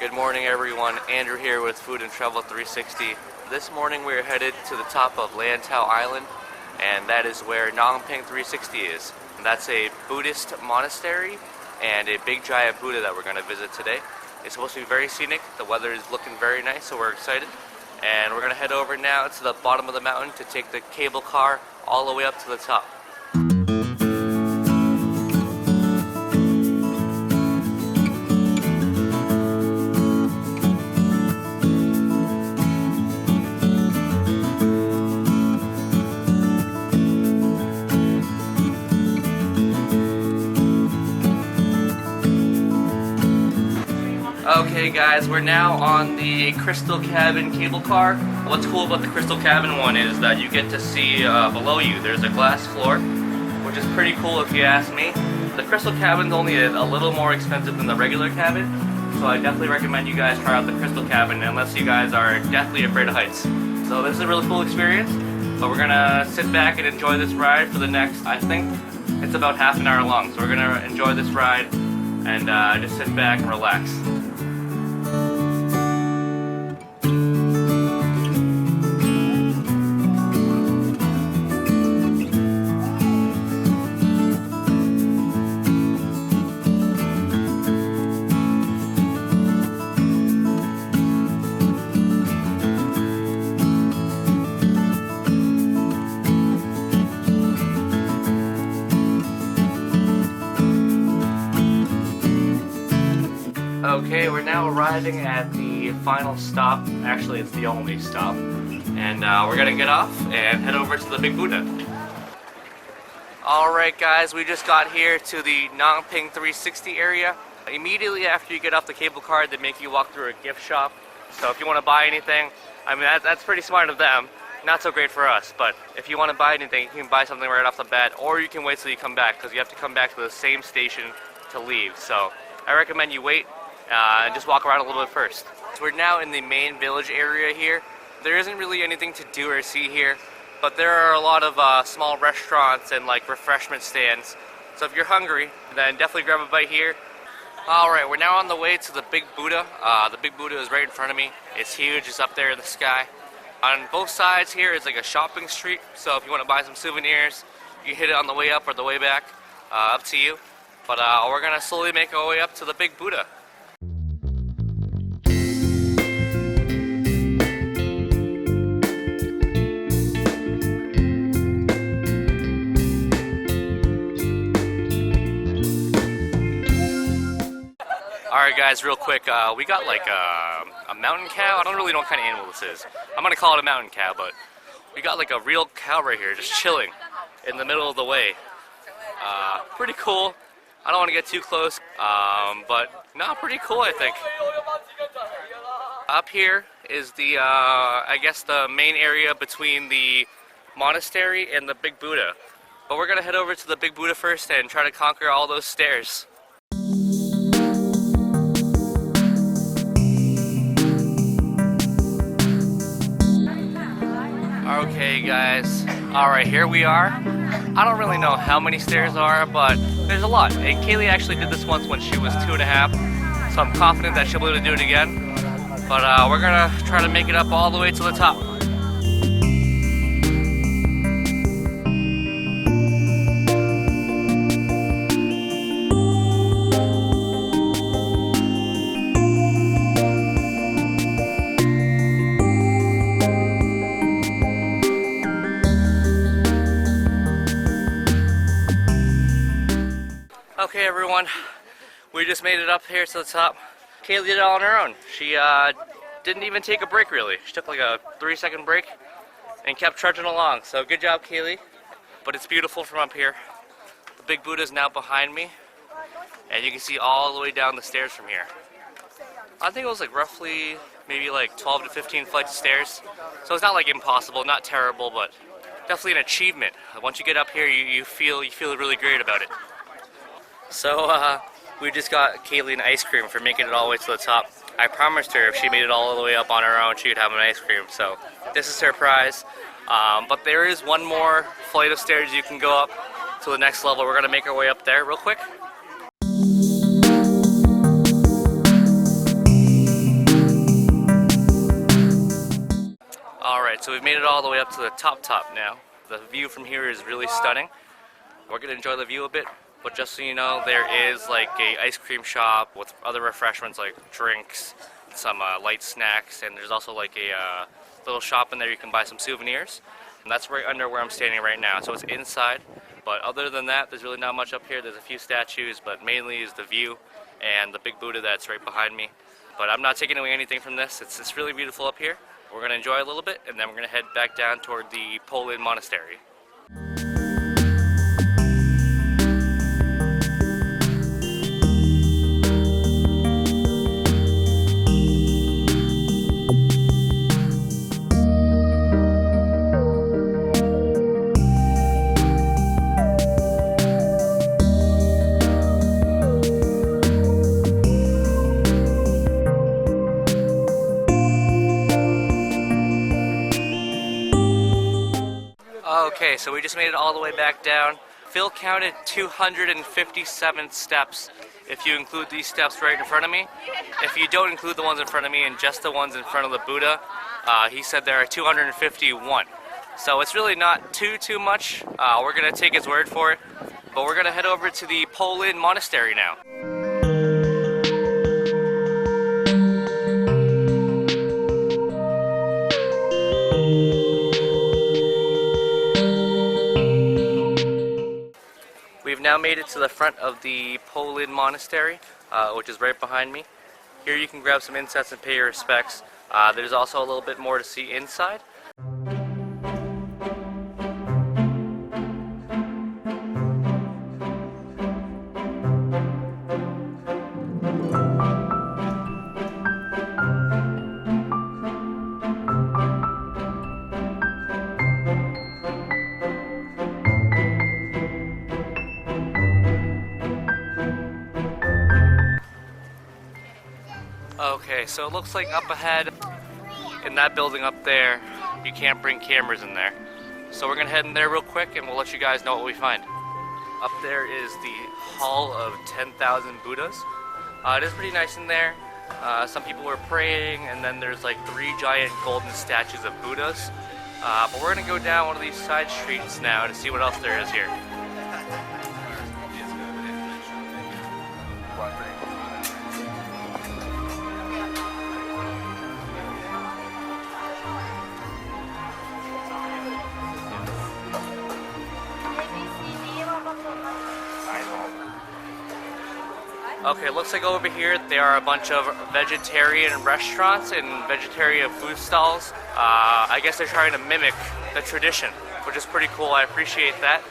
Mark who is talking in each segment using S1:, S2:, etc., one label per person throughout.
S1: Good morning everyone, Andrew here with Food and Travel 360. This morning we are headed to the top of Lantau Island, and that is where Nong Ping 360 is. And that's a Buddhist monastery and a big giant Buddha that we're going to visit today. It's supposed to be very scenic, the weather is looking very nice, so we're excited. And we're going to head over now to the bottom of the mountain to take the cable car all the way up to the top. Okay guys, we're now on the Crystal Cabin cable car. What's cool about the Crystal Cabin one is that you get to see below you. There's a glass floor, which is pretty cool if you ask me. The Crystal Cabin's only a little more expensive than the regular cabin, so I definitely recommend you guys try out the Crystal Cabin unless you guys are deathly afraid of heights. So this is a really cool experience, but we're gonna sit back and enjoy this ride for the next, I think it's about half an hour long. So we're gonna enjoy this ride and just sit back and relax. Okay, we're now arriving at the final stop. Actually, it's the only stop. And we're gonna get off and head over to the Big Buddha. Alright guys, we just got here to the Nong Ping 360 area. Immediately after you get off the cable car, they make you walk through a gift shop. So if you want to buy anything, I mean that's pretty smart of them. Not so great for us, but if you want to buy anything, you can buy something right off the bat, or you can wait till you come back, because you have to come back to the same station to leave. So I recommend you wait. And just walk around a little bit first. So we're now in the main village area here. There isn't really anything to do or see here, but there are a lot of small restaurants and like refreshment stands. So if you're hungry, then definitely grab a bite here. Alright, we're now on the way to the Big Buddha. The Big Buddha is right in front of me. It's huge, it's up there in the sky. On both sides here is like a shopping street, so if you want to buy some souvenirs, you can hit it on the way up or the way back. Up to you. But we're going to slowly make our way up to the Big Buddha. Alright guys, real quick, we got like a mountain cow. I don't really know what kind of animal this is. I'm gonna call it a mountain cow, but we got like a real cow right here just chilling in the middle of the way. Pretty cool. I don't want to get too close, but no, pretty cool I think. Up here is the, I guess the main area between the monastery and the Big Buddha. But we're gonna head over to the Big Buddha first and try to conquer all those stairs. Okay guys, alright, here we are. I don't really know how many stairs are, but there's a lot. And Kaylee actually did this once when she was 2.5, so I'm confident that she'll be able to do it again. But we're gonna try to make it up all the way to the top. Okay everyone, we just made it up here to the top. Kaylee did it all on her own. She didn't even take a break really. She took like a 3-second break and kept trudging along. So good job Kaylee. But it's beautiful from up here. The Big Buddha is now behind me, and you can see all the way down the stairs from here. I think it was like roughly maybe like 12 to 15 flights of stairs. So it's not like impossible, not terrible, but definitely an achievement. Once you get up here, you feel really great about it. So we just got Kaylee an ice cream for making it all the way to the top. I promised her if she made it all the way up on her own, she would have an ice cream. So this is her prize. But there is one more flight of stairs you can go up to the next level. We're going to make our way up there real quick. Alright, so we've made it all the way up to the top now. The view from here is really stunning. We're going to enjoy the view a bit, but just so you know, there is like a ice cream shop with other refreshments like drinks, some light snacks, and there's also like a little shop in there you can buy some souvenirs. And that's right under where I'm standing right now, so it's inside. But other than that, there's really not much up here. There's a few statues, but mainly is the view and the big Buddha that's right behind me. But I'm not taking away anything from this. It's really beautiful up here. We're going to enjoy a little bit, and then we're going to head back down toward the Po Lin Monastery. Okay, so we just made it all the way back down. Phil counted 257 steps if you include these steps right in front of me. If you don't include the ones in front of me and just the ones in front of the Buddha, he said there are 251. So it's really not too much. We're going to take his word for it. But we're going to head over to the Po Lin Monastery now. We've now made it to the front of the Po Lin Monastery, which is right behind me. Here you can grab some incense and pay your respects. There's also a little bit more to see inside. Okay, so it looks like up ahead in that building up there, you can't bring cameras in there. So we're gonna head in there real quick and we'll let you guys know what we find. Up there is the Hall of 10,000 Buddhas. It is pretty nice in there. Some people were praying, and then there's like 3 giant golden statues of Buddhas. But we're gonna go down one of these side streets now to see what else there is here. Okay, looks like over here there are a bunch of vegetarian restaurants and vegetarian food stalls. I guess they're trying to mimic the tradition, which is pretty cool. I appreciate that.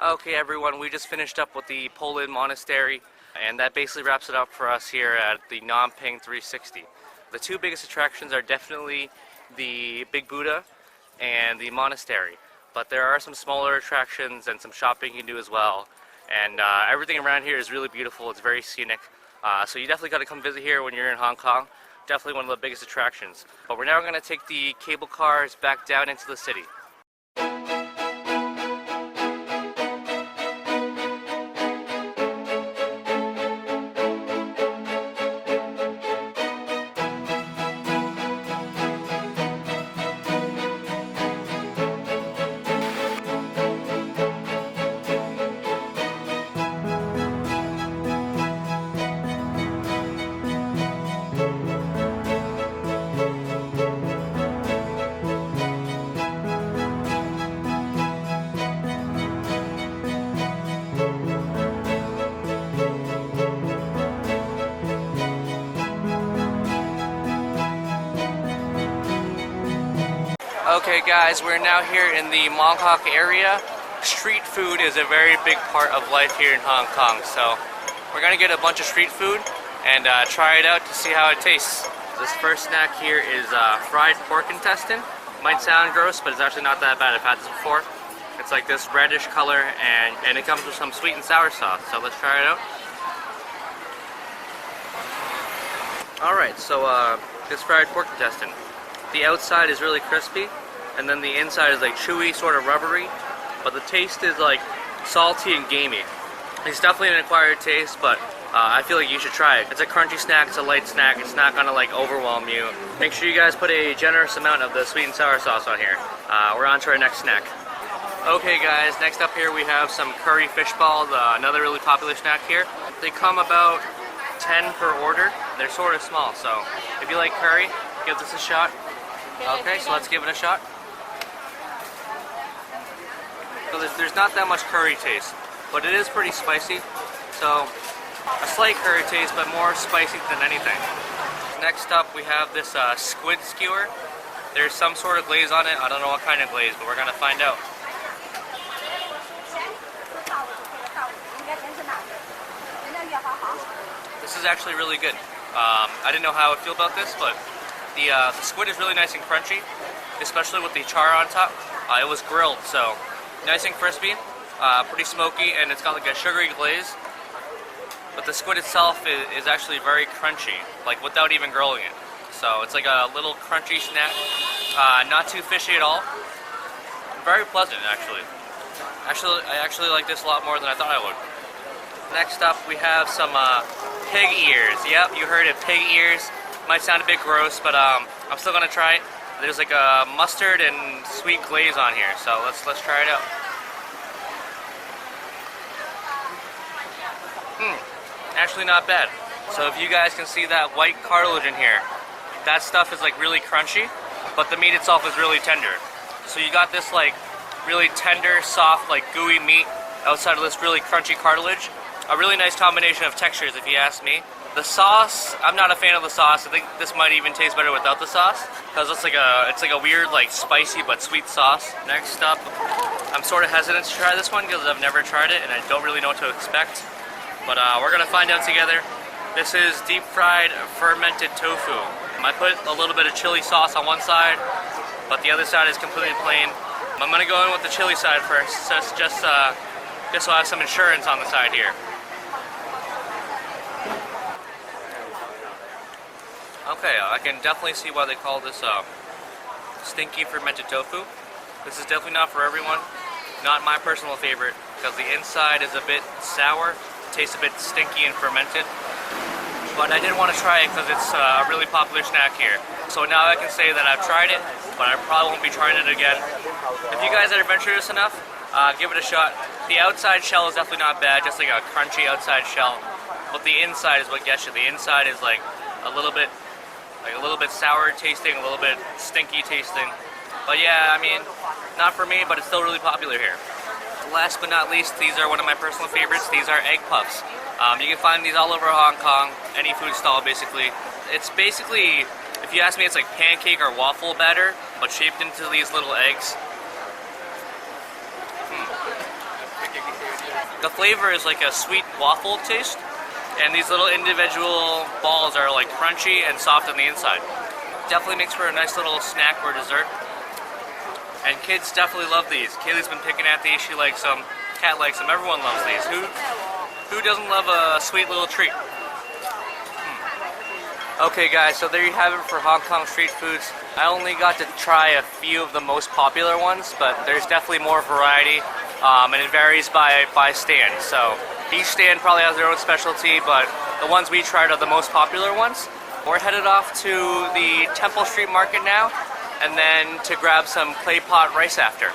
S1: Okay everyone, we just finished up with the Po Lin Monastery, and that basically wraps it up for us here at the Namping 360. The 2 biggest attractions are definitely the Big Buddha and the monastery, but there are some smaller attractions and some shopping you can do as well. And everything around here is really beautiful. It's very scenic, so you definitely got to come visit here when you're in Hong Kong. Definitely one of the biggest attractions. But we're now going to take the cable cars back down into the city. Okay guys, we're now here in the Mong Kok area. Street food is a very big part of life here in Hong Kong, so we're gonna get a bunch of street food and try it out to see how it tastes. This first snack here is fried pork intestine. Might sound gross, but it's actually not that bad. I've had this before. It's like this reddish color, and it comes with some sweet and sour sauce, so let's try it out. Alright, so this fried pork intestine. The outside is really crispy, and then the inside is like chewy, sort of rubbery, but the taste is like salty and gamey. It's definitely an acquired taste, but I feel like you should try it. It's a crunchy snack, it's a light snack, it's not gonna like overwhelm you. Make sure you guys put a generous amount of the sweet and sour sauce on here. We're on to our next snack. Okay guys, next up here we have some curry fish balls, another really popular snack here. They come about 10 per order. They're sort of small, so if you like curry, give this a shot. Okay, so let's give it a shot. So there's not that much curry taste, but it is pretty spicy. So a slight curry taste, but more spicy than anything. Next up we have this squid skewer. There's some sort of glaze on it. I don't know what kind of glaze, but we're gonna find out. This is actually really good. I didn't know how I would feel about this, but the squid is really nice and crunchy, especially with the char on top. It was grilled, so nice and crispy, pretty smoky, and it's got like a sugary glaze. But the squid itself is actually very crunchy, like without even grilling it. So it's like a little crunchy snack, not too fishy at all. Very pleasant, actually. I actually like this a lot more than I thought I would. Next up, we have some pig ears. Yep, you heard it, pig ears. Might sound a bit gross, but I'm still gonna try it. There's like a mustard and sweet glaze on here, so let's try it out. Actually not bad. So if you guys can see that white cartilage in here, that stuff is like really crunchy, but the meat itself is really tender. So you got this like really tender, soft, like gooey meat outside of this really crunchy cartilage. A really nice combination of textures, if you ask me. The sauce, I'm not a fan of the sauce. I think this might even taste better without the sauce, because it's like a weird, like spicy but sweet sauce. Next up, I'm sort of hesitant to try this one because I've never tried it and I don't really know what to expect. But we're gonna find out together. This is deep fried fermented tofu. I put a little bit of chili sauce on one side, but the other side is completely plain. I'm gonna go in with the chili side first, so it's just so I have some insurance on the side here. Okay, I can definitely see why they call this stinky fermented tofu. This is definitely not for everyone. Not my personal favorite, because the inside is a bit sour, tastes a bit stinky and fermented. But I did want to try it because it's a really popular snack here. So now I can say that I've tried it, but I probably won't be trying it again. If you guys are adventurous enough, give it a shot. The outside shell is definitely not bad, just like a crunchy outside shell. But the inside is what gets you. The inside is like a little bit sour tasting, a little bit stinky tasting. But yeah, I mean, not for me, but it's still really popular here. Last but not least, these are one of my personal favorites. These are egg puffs. You can find these all over Hong Kong, any food stall basically. It's basically, if you ask me, it's like pancake or waffle batter, but shaped into these little eggs. The flavor is like a sweet waffle taste, and these little individual balls are like crunchy and soft on the inside. Definitely makes for a nice little snack or dessert. And kids definitely love these. Kaylee's been picking at these, she likes them, Kat likes them, everyone loves these. Who doesn't love a sweet little treat? Okay guys, so there you have it for Hong Kong street foods. I only got to try a few of the most popular ones, but there's definitely more variety, and it varies by stand. So each stand probably has their own specialty, but the ones we tried are the most popular ones. We're headed off to the Temple Street Market now, and then to grab some clay pot rice after.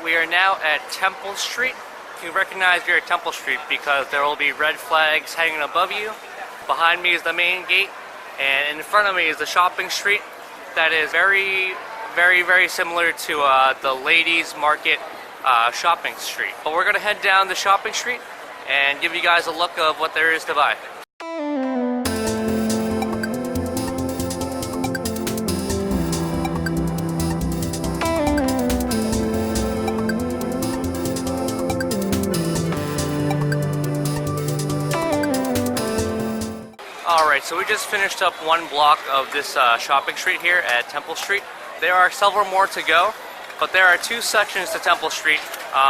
S1: We are now at Temple Street. You recognize you're at Temple Street because there will be red flags hanging above you. Behind me is the main gate, and in front of me is the shopping street that is very, very, very similar to the ladies' market shopping street. But we're gonna head down the shopping street and give you guys a look of what there is to buy. Alright, so we just finished up one block of this shopping street here at Temple Street. There are several more to go, but there are two sections to Temple Street.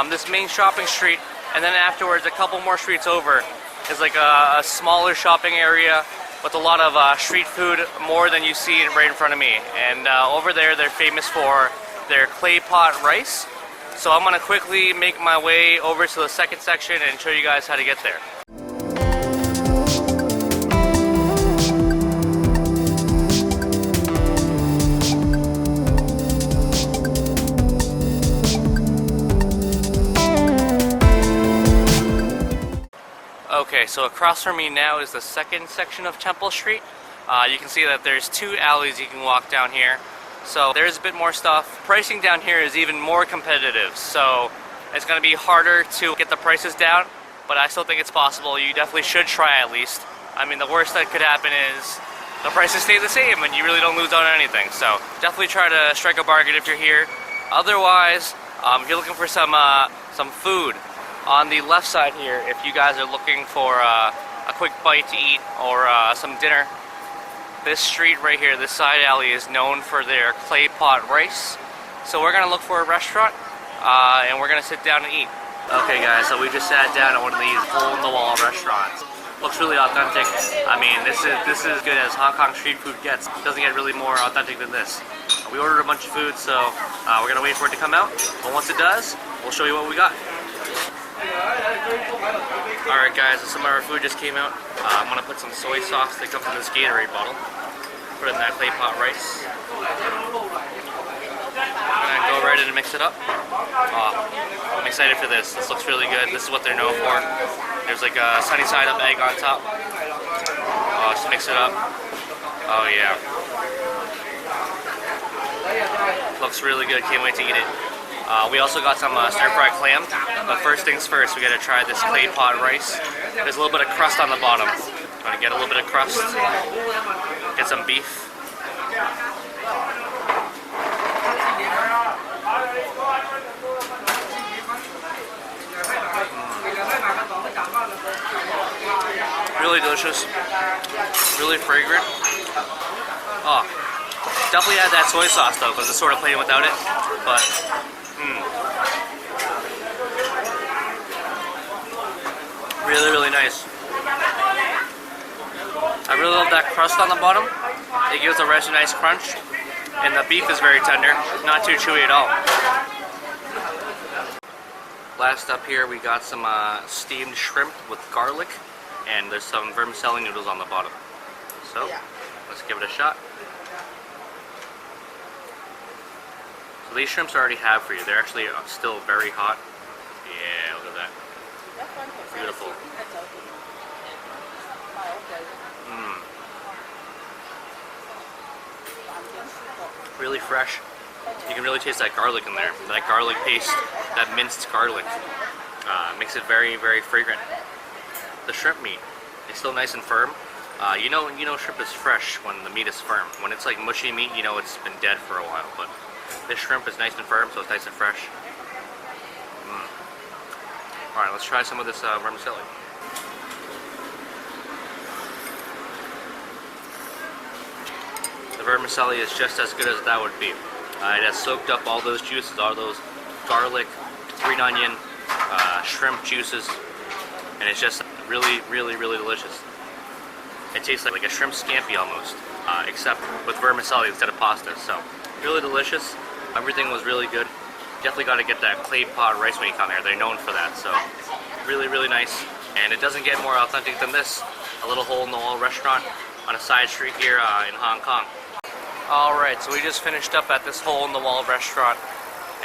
S1: This main shopping street, and then afterwards, a couple more streets over, is like a smaller shopping area with a lot of street food, more than you see right in front of me. And over there, they're famous for their clay pot rice. So I'm gonna quickly make my way over to the second section and show you guys how to get there. Okay, so across from me now is the second section of Temple Street. You can see that there's two alleys you can walk down here. So there's a bit more stuff. Pricing down here is even more competitive, so it's going to be harder to get the prices down, but I still think it's possible. You definitely should try at least. I mean, the worst that could happen is the prices stay the same and you really don't lose out on anything. So definitely try to strike a bargain if you're here. Otherwise, if you're looking for some food, on the left side here, if you guys are looking for a quick bite to eat or some dinner, this street right here, this side alley, is known for their clay pot rice. So we're gonna look for a restaurant and we're gonna sit down and eat. Okay guys, so we just sat down at one of these hole-in-the-wall restaurants. Looks really authentic. I mean, this is as good as Hong Kong street food gets. Doesn't get really more authentic than this. We ordered a bunch of food, so we're gonna wait for it to come out. But once it does, we'll show you what we got. Alright guys, some of our food just came out. I'm going to put some soy sauce that comes in this Gatorade bottle. Put it in that clay pot rice. And go right in and mix it up. I'm excited for this. This looks really good. This is what they're known for. There's like a sunny side up egg on top. Just mix it up. Oh yeah. Looks really good. Can't wait to eat it. We also got some stir-fried clam, but first things first, we gotta try this clay pot rice. There's a little bit of crust on the bottom. I'm gonna get a little bit of crust, get some beef. Really delicious, really fragrant. Oh, definitely add that soy sauce though, because it's sort of plain without it, but really nice. I really love that crust on the bottom. It gives the rice a nice crunch, and the beef is very tender, not too chewy at all. Last up here, we got some steamed shrimp with garlic, and there's some vermicelli noodles on the bottom. So let's give it a shot. So these shrimps I already have for you. They're actually still very hot. Yeah, look at that. Beautiful. Really fresh. You can really taste that garlic in there. That garlic paste, that minced garlic, makes it very fragrant. The shrimp meat is still nice and firm. You know shrimp is fresh when the meat is firm. When it's like mushy meat, you know it's been dead for a while. But this shrimp is nice and firm, so it's nice and fresh. Alright, let's try some of this vermicelli. The vermicelli is just as good as that would be. It has soaked up all those juices, all those garlic, green onion, shrimp juices, and it's just really delicious. It tastes like a shrimp scampi almost, except with vermicelli instead of pasta. So, really delicious. Everything was really good. Definitely got to get that clay pot rice when you come here. They're known for that. So, really nice. And it doesn't get more authentic than this. A little hole-in-the-wall restaurant on a side street here in Hong Kong. Alright, so we just finished up at this hole-in-the-wall restaurant.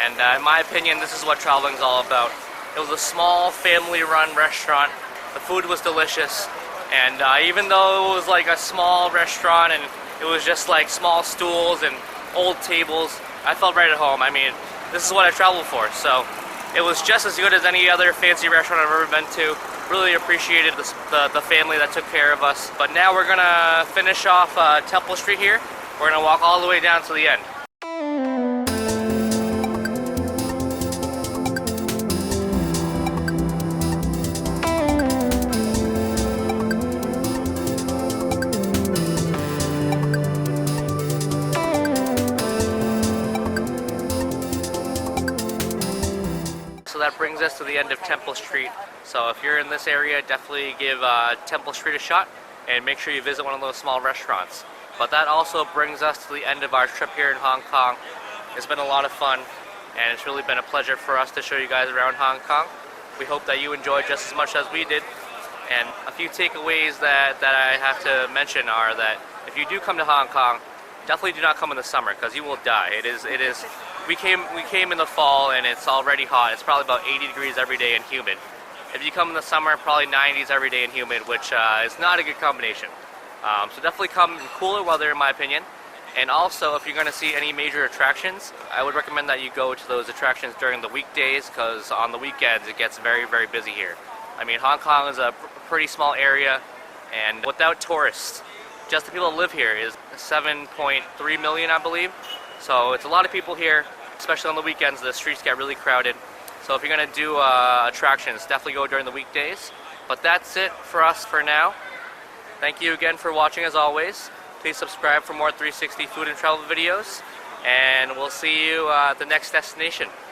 S1: And in my opinion, this is what traveling's all about. It was a small, family-run restaurant. The food was delicious. And even though it was like a small restaurant and it was just like small stools and old tables, I felt right at home. I mean, this is what I traveled for. So it was just as good as any other fancy restaurant I've ever been to. Really appreciated the family that took care of us. But now we're gonna finish off Temple Street here. We're gonna walk all the way down to the end. that brings us to the end of Temple Street. So if you're in this area, definitely give Temple Street a shot and make sure you visit one of those small restaurants. But that also brings us to the end of our trip here in Hong Kong. It's been a lot of fun, and it's really been a pleasure for us to show you guys around Hong Kong. We hope that you enjoyed just as much as we did. And a few takeaways that I have to mention are that if you do come to Hong Kong, definitely do not come in the summer because you will die. We came in the fall and it's already hot. It's probably about 80 degrees every day and humid. If you come in the summer, probably 90s every day and humid, which is not a good combination. So definitely come in cooler weather, in my opinion. And also, if you're going to see any major attractions, I would recommend that you go to those attractions during the weekdays, because on the weekends it gets very, very busy here. I mean, Hong Kong is a pretty small area, and without tourists, just the people that live here is 7.3 million, I believe. So it's a lot of people here, especially on the weekends. The streets get really crowded. So if you're going to do attractions, definitely go during the weekdays. But that's it for us for now. Thank you again for watching as always. Please subscribe for more 360 food and travel videos, and we'll see you at the next destination.